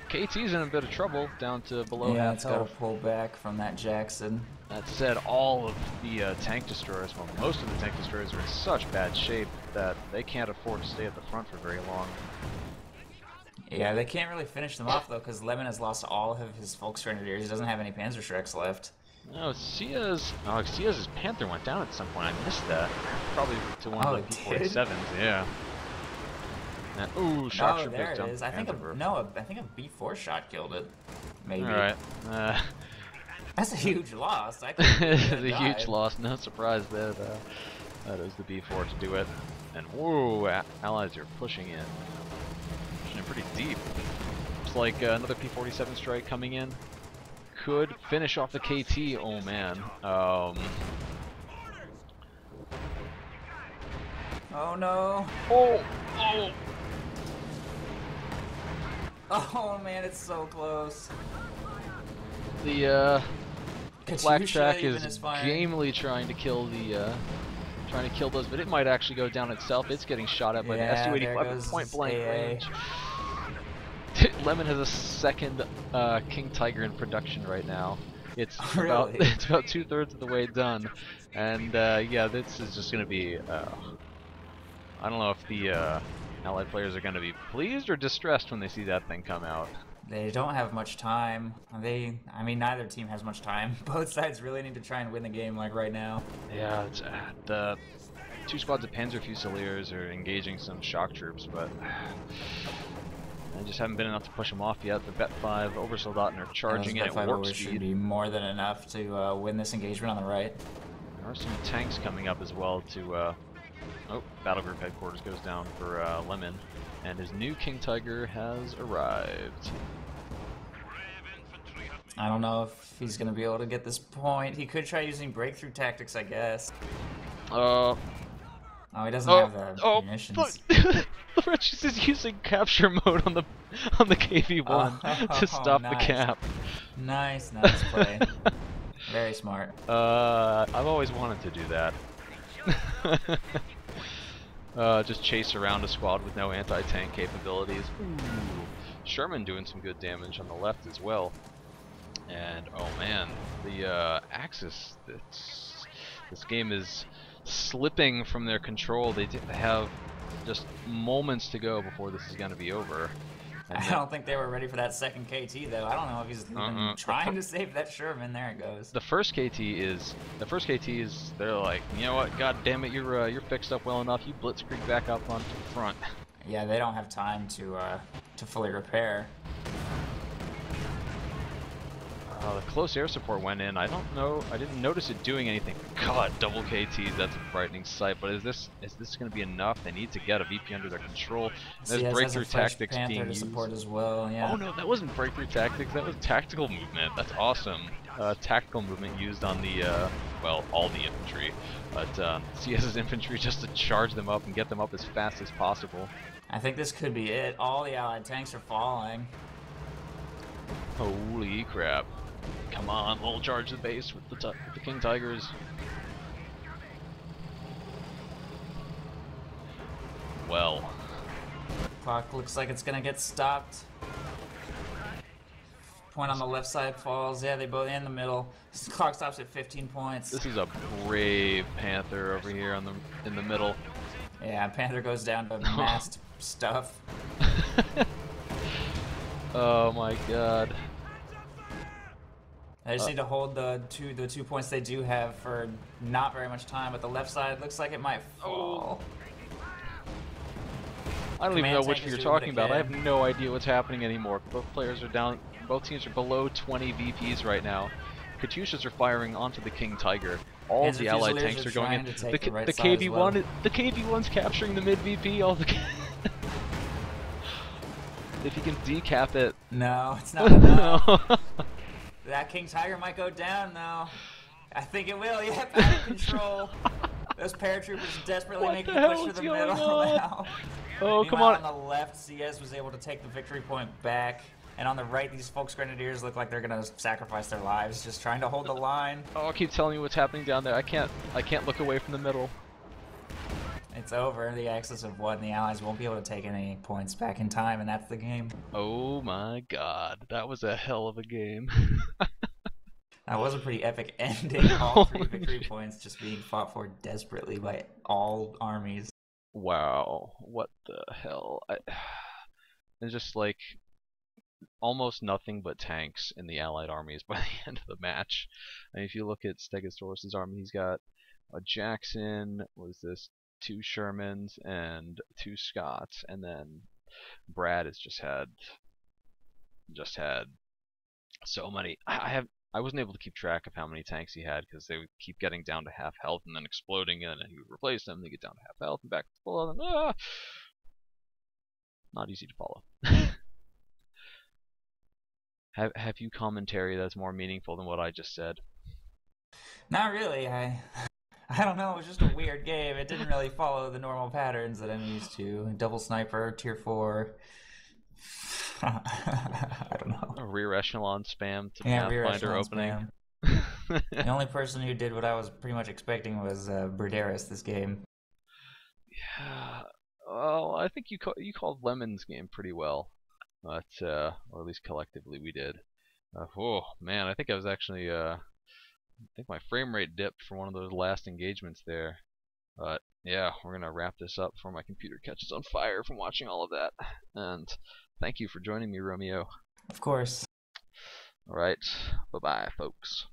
KT's in a bit of trouble, down to below half it's got to health. pull back from that Jackson. That said, all of the tank destroyers, well, most of the tank destroyers are in such bad shape that they can't afford to stay at the front for very long. Yeah, they can't really finish them off, though, because Lemon has lost all of his Volksgrenadiers. He doesn't have any Panzerschrecks left. No, CIEZ's Panther went down at some point. I missed that. Probably to one of the P-47s, yeah. Ooh, shock troop there takes it down is. I think a B4 shot killed it. Maybe. Alright. That's a huge loss. It's a huge loss. No surprise there. That is the B4 to do it. And whoa, Allies are pushing in pretty deep. It's like another P-47 strike coming in. Could finish off the KT. Oh man. Oh no. Oh! Oh! Oh man, it's so close. The Black Shack even is gamely trying to kill the those, but it might actually go down itself. It's getting shot at by the S-285 at point blank range. Lemon has a second King Tiger in production right now. It's really? it's about 2/3 of the way done, and yeah, this is just gonna be. I don't know if the Allied players are gonna be pleased or distressed when they see that thing come out. They don't have much time. I mean, neither team has much time. Both sides really need to try and win the game, like right now. Yeah, it's, the two squads of Panzer Fusiliers are engaging some shock troops, but I just haven't been enough to push them off yet. The Bet-5 Obersoldaten are charging in at warp speed. Should be more than enough to win this engagement on the right. There are some tanks coming up as well to... oh, Battle Group Headquarters goes down for Lemon, and his new King Tiger has arrived. I don't know if he's going to be able to get this point. He could try using breakthrough tactics, I guess. Oh, he doesn't have the munitions. The Wretches is using capture mode on the KV-1 to stop the cap. Nice play. Very smart. I've always wanted to do that. Just chase around a squad with no anti-tank capabilities. Ooh. Sherman doing some good damage on the left as well. And oh man, the Axis. This game is slipping from their control. They have just moments to go before this is going to be over. I don't think they were ready for that second KT though. I don't know if he's even trying to save that Sherman. There it goes. The first KT is they're like, you know what? God damn it, you're fixed up well enough. You blitzkrieg back up onto the front. Yeah, they don't have time to fully repair. The close air support went in. I don't know. I didn't notice it doing anything. God, double KTs. That's a frightening sight. But is this going to be enough? They need to get a VP under their control. There's breakthrough tactics being used. Support as well. Yeah. Oh no, that wasn't breakthrough tactics. That was tactical movement. That's awesome. Tactical movement used on the well, all the infantry, but CS's infantry just to charge them up and get them up as fast as possible. I think this could be it. All the Allied tanks are falling. Holy crap. Come on, we'll charge the base with the King Tigers. Well. Clock looks like it's gonna get stopped. Point on the left side falls. Yeah, they both in the middle. Clock stops at 15 points. This is a brave Panther over here in the middle. Yeah, Panther goes down to massed stuff. Oh my god. They just need to hold the 2 points they do have for not very much time, but the left side looks like it might fall. I don't even know which you're talking about. I have no idea what's happening anymore. Both players are down. Both teams are below 20 VPs right now. Katyushas are firing onto the King Tiger. All of the Allied tanks are going in. The KV-1, the KV-1's capturing the mid VP. All the if he can decap it. No, it's not enough. That King Tiger might go down though. I think it will. Yeah, out of control. Those paratroopers desperately making a push to the middle now. Oh, come on. On the left, CS was able to take the victory point back. And on the right, these Volksgrenadiers look like they're gonna sacrifice their lives, just trying to hold the line. Oh, I keep telling you what's happening down there. I can't look away from the middle. It's over. The Axis have won. The Allies won't be able to take any points back in time, and that's the game. Oh my god, that was a hell of a game. That was a pretty epic ending. All 3 victory points just being fought for desperately by all armies. Wow, what the hell? It's just like almost nothing but tanks in the Allied armies by the end of the match. I mean, if you look at Stegosaurus' army, he's got a Jackson, what is this, 2 Shermans and 2 Scots, and then Brad has just had so many. I wasn't able to keep track of how many tanks he had because they would keep getting down to half health and then exploding, and then he would replace them. They get down to half health and back to full health. not easy to follow. Have you commentary that's more meaningful than what I just said? Not really. I don't know. It was just a weird game. It didn't really follow the normal patterns that I'm used to. Double sniper, tier 4. I don't know. A rear echelon spam to Yeah, rear Pathfinder echelon opening. spam. The only person who did what I was pretty much expecting was Bradare this game. Yeah. Well, I think you called Lemon's game pretty well, but or at least collectively we did. Oh man, I think I was actually I think my frame rate dipped for one of those last engagements there. But yeah, we're gonna wrap this up before my computer catches on fire from watching all of that. And thank you for joining me, Romeo. Of course. All right, bye bye, folks.